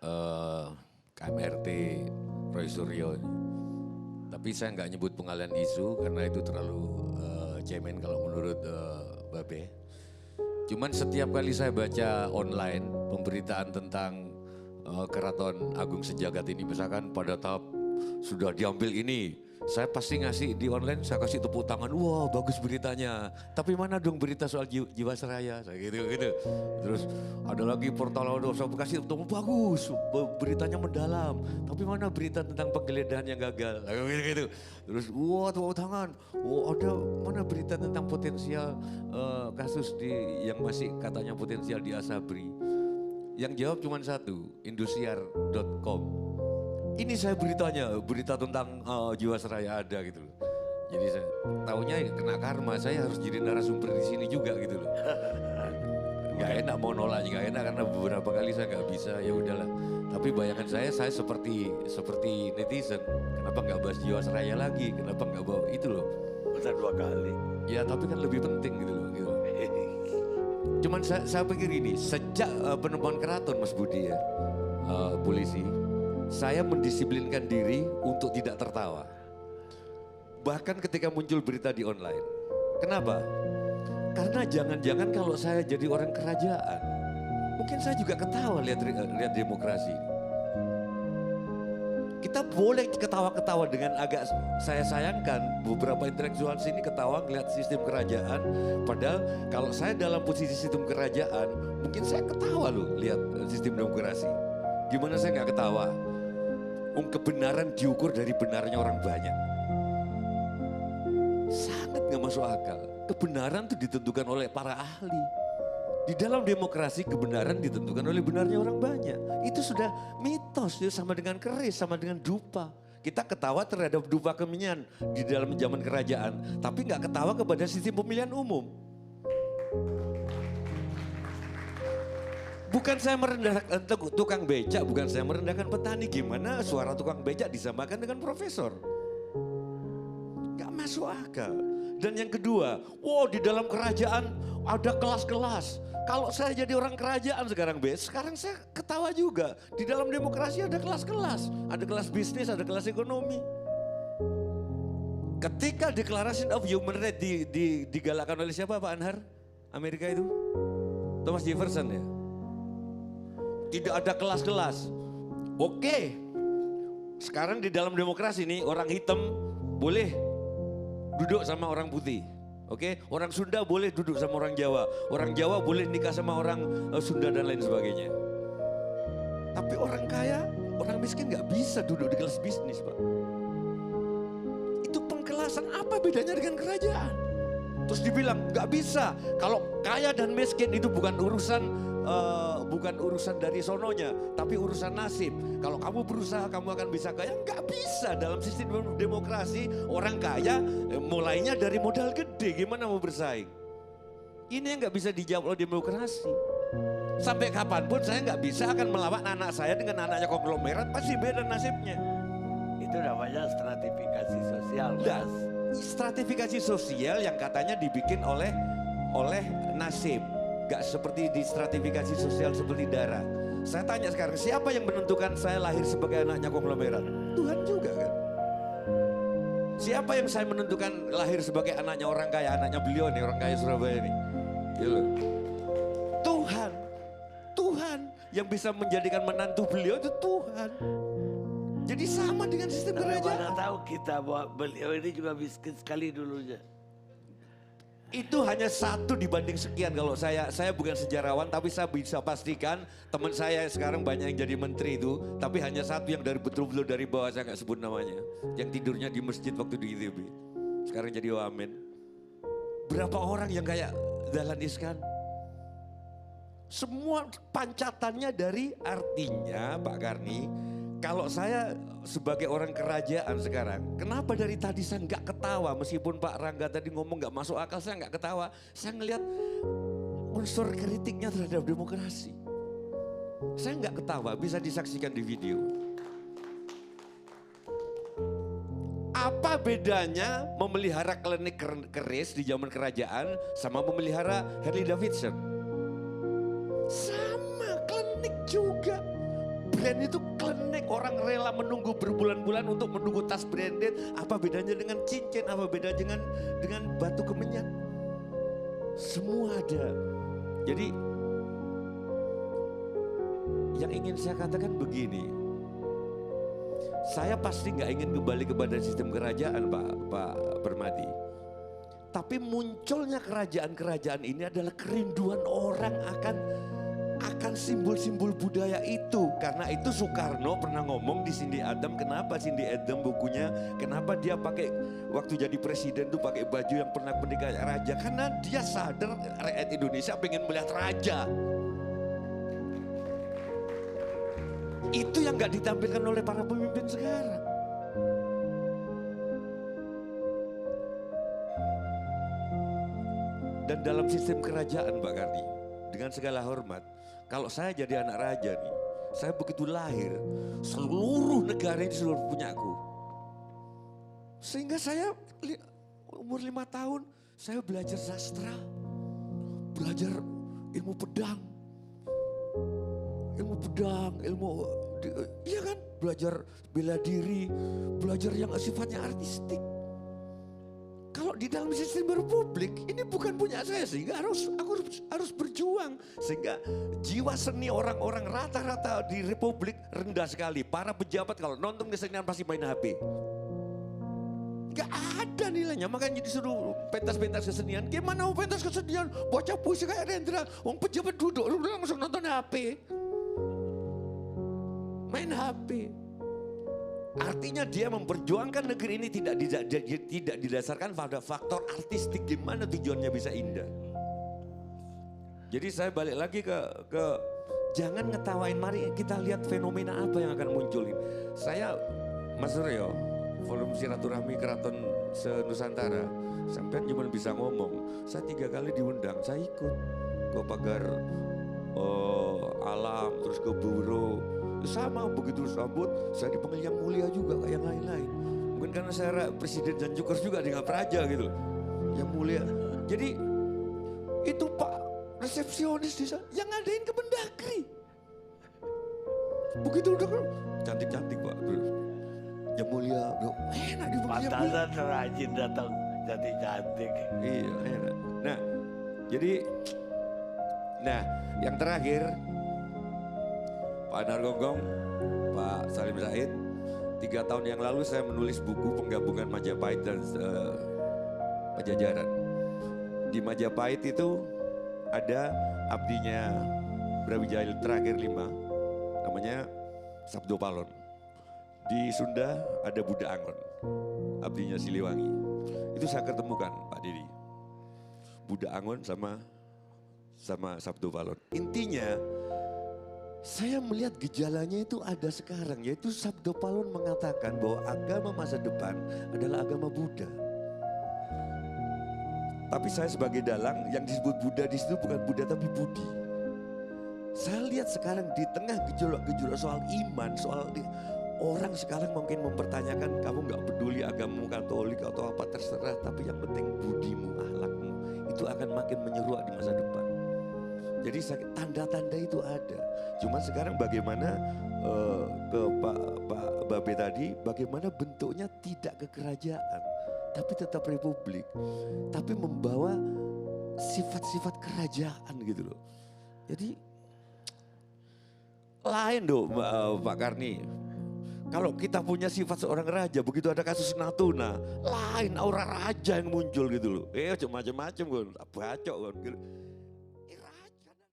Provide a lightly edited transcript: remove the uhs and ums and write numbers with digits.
eh, KMRT Roy Suryo. Tapi saya nggak nyebut pengalian isu karena itu terlalu cemen kalau menurut Babe. Cuman setiap kali saya baca online pemberitaan tentang Keraton Agung Sejagat ini, misalkan pada tahap sudah diambil ini, saya pasti ngasih di online, saya kasih tepuk tangan, wah bagus beritanya. Tapi mana dong berita soal Jiwasraya, saya gitu. Terus ada lagi portal saya kasih tepuk bagus, beritanya mendalam. Tapi mana berita tentang penggeledahan yang gagal, gitu. Terus wah tepuk tangan, wah ada mana berita tentang potensial kasus yang masih katanya potensial di Asabri. Yang jawab cuma satu, Indosiar.com. Ini saya beritanya, berita tentang Jiwasraya ada gitu loh. Jadi saya tahunya kena karma, saya harus jadi narasumber di sini juga gitu loh. Gak enak mau nolak, gak enak karena beberapa kali saya gak bisa, ya udahlah. Tapi bayangan saya seperti netizen, kenapa gak bahas Jiwasraya lagi, kenapa gak bawa itu loh. Masa 2 kali. Ya tapi kan lebih penting gitu loh. Gitu. Cuman saya pikir ini, sejak penemuan keraton Mas Budi ya, polisi, saya mendisiplinkan diri untuk tidak tertawa. Bahkan ketika muncul berita di online. Kenapa? Karena jangan-jangan kalau saya jadi orang kerajaan, mungkin saya juga ketawa lihat demokrasi. Kita boleh ketawa-ketawa dengan agak saya sayangkan beberapa intelektual sini ketawa ngeliat sistem kerajaan. Padahal kalau saya dalam posisi sistem kerajaan, mungkin saya ketawa loh lihat sistem demokrasi. Gimana saya nggak ketawa? Kebenaran diukur dari benarnya orang banyak. Sangat gak masuk akal. Kebenaran itu ditentukan oleh para ahli. Di dalam demokrasi kebenaran ditentukan oleh benarnya orang banyak. Itu sudah mitos, ya, sama dengan keris, sama dengan dupa. Kita ketawa terhadap dupa kemenyan di dalam zaman kerajaan. Tapi gak ketawa kepada sistem pemilihan umum. Bukan saya merendahkan tukang becak, bukan saya merendahkan petani. Gimana suara tukang becak disamakan dengan profesor? Gak masuk akal. Dan yang kedua, wow di dalam kerajaan ada kelas-kelas. Kalau saya jadi orang kerajaan sekarang saya ketawa juga. Di dalam demokrasi ada kelas-kelas. Ada kelas bisnis, ada kelas ekonomi. Ketika Declaration of Human Rights digalakkan oleh siapa Pak Anhar? Amerika itu? Thomas Jefferson ya? Tidak ada kelas-kelas. Oke. Sekarang di dalam demokrasi nih orang hitam boleh duduk sama orang putih. Oke, orang Sunda boleh duduk sama orang Jawa. Orang Jawa boleh nikah sama orang Sunda dan lain sebagainya. Tapi orang kaya, orang miskin gak bisa duduk di kelas bisnis Pak. Itu pengkelasan, apa bedanya dengan kerajaan? Terus dibilang gak bisa. Kalau kaya dan miskin itu bukan urusan dari sononya, tapi urusan nasib. Kalau kamu berusaha, kamu akan bisa kaya. Nggak bisa dalam sistem demokrasi. Orang kaya mulainya dari modal gede, gimana mau bersaing? Ini yang nggak bisa dijawab oleh demokrasi. Sampai kapanpun saya nggak bisa akan melawan anak saya dengan anaknya konglomerat, pasti beda nasibnya. Itu namanya stratifikasi sosial. Dan stratifikasi sosial yang katanya dibikin oleh nasib. Gak seperti di stratifikasi sosial seperti darah. Saya tanya sekarang, siapa yang menentukan saya lahir sebagai anaknya konglomerat? Tuhan juga kan. Siapa yang saya menentukan lahir sebagai anaknya orang kaya, anaknya beliau nih, orang kaya Surabaya nih. Gitu. Tuhan yang bisa menjadikan menantu beliau itu Tuhan. Jadi sama dengan sistem kerajaan. Mana tahu kita bahwa beliau ini juga miskin sekali dulunya. Itu hanya satu dibanding sekian. Kalau saya bukan sejarawan tapi saya bisa pastikan teman saya sekarang banyak yang jadi menteri itu. Tapi hanya satu yang dari betul-betul dari bawah, saya nggak sebut namanya. Yang tidurnya di masjid waktu di ITB. Sekarang jadi wamen. Berapa orang yang kayak Dahlan Iskan? Semua pancatannya dari artinya Pak Karni. Kalau saya sebagai orang kerajaan sekarang, kenapa dari tadi saya nggak ketawa meskipun Pak Rangga tadi ngomong nggak masuk akal, saya nggak ketawa. Saya ngelihat unsur kritiknya terhadap demokrasi. Saya nggak ketawa, bisa disaksikan di video. Apa bedanya memelihara klinik keris di zaman kerajaan sama memelihara Harley Davidson? Sama klinik juga. brand itu klenik, orang rela menunggu berbulan-bulan untuk menunggu tas branded. Apa bedanya dengan cincin, apa bedanya dengan batu kemenyan? Semua ada. Jadi yang ingin saya katakan begini, saya pasti nggak ingin kembali kepada sistem kerajaan, Pak Permadi. Tapi munculnya kerajaan-kerajaan ini adalah kerinduan orang akan simbol-simbol budaya itu. Karena itu Soekarno pernah ngomong di Cindy Adam, kenapa Cindy Adam bukunya, kenapa dia pakai waktu jadi presiden tuh pakai baju yang pernah kayak raja. Karena dia sadar rakyat Indonesia pengen melihat raja. Itu yang gak ditampilkan oleh para pemimpin sekarang. Dan dalam sistem kerajaan Pak Karni, dengan segala hormat, kalau saya jadi anak raja nih, saya begitu lahir, seluruh negara ini sudah punyaku. Sehingga saya umur 5 tahun, saya belajar sastra, belajar ilmu pedang, iya kan, belajar bela diri, belajar yang sifatnya artistik. Kalau di dalam sistem republik ini bukan punya saya, sehingga aku harus berjuang. Sehingga jiwa seni orang-orang rata-rata di republik rendah sekali. Para pejabat kalau nonton kesenian pasti main HP. Gak ada nilainya, makanya disuruh pentas-pentas kesenian. Gimana mau pentas kesenian, baca puisi kayak Rendra, wong pejabat duduk langsung nonton HP. Main HP. Artinya dia memperjuangkan negeri ini tidak didasarkan pada faktor artistik, gimana tujuannya bisa indah. Jadi saya balik lagi ke jangan ngetawain, mari kita lihat fenomena apa yang akan muncul. Saya Mas Suryo, Forum Silaturahmi Keraton se-Nusantara, sampai cuma bisa ngomong. Saya 3 kali diundang, saya ikut ke pagar alam, terus ke Buro. Sama begitu sambut, saya dipanggil yang mulia juga kayak yang lain-lain. Mungkin karena saya presiden dan Jokers juga di Praja gitu. Yang mulia. Jadi itu Pak resepsionis di sana yang ngadain Kemendagri. Begitu udah cantik-cantik Pak. Terus yang mulia, enak dipanggil yang mulia. Rajin datang, cantik-cantik. Iya enak. Nah jadi, yang terakhir, Pak Nargonggong, Pak Salim Said, 3 tahun yang lalu saya menulis buku penggabungan Majapahit dan Pajajaran. Di Majapahit itu ada abdinya Brawijaya terakhir 5, namanya Sabdo Palon. Di Sunda ada Buddha Angon, abdinya Siliwangi. Itu saya ketemukan Pak Didi. Buddha Angon sama Sabdo Palon. Intinya, saya melihat gejalanya itu ada sekarang, yaitu Sabdo Palon mengatakan bahwa agama masa depan adalah agama Buddha. Tapi saya sebagai dalang, yang disebut Buddha di situ bukan Buddha tapi Budi. Saya lihat sekarang di tengah gejolak-gejolak soal iman, orang sekarang mungkin mempertanyakan, kamu nggak peduli agamamu Katolik atau apa terserah, tapi yang penting budimu, akhlakmu itu akan makin menyeruak di masa depan. Jadi tanda-tanda itu ada. Cuma sekarang bagaimana ke Pak Babe tadi, bagaimana bentuknya tidak kekerajaan, tapi tetap republik, tapi membawa sifat-sifat kerajaan gitu loh. Jadi lain dong Pak Karni. Kalau kita punya sifat seorang raja, begitu ada kasus Natuna, lain aura raja yang muncul gitu loh. Macam-macam kan, bacok kan.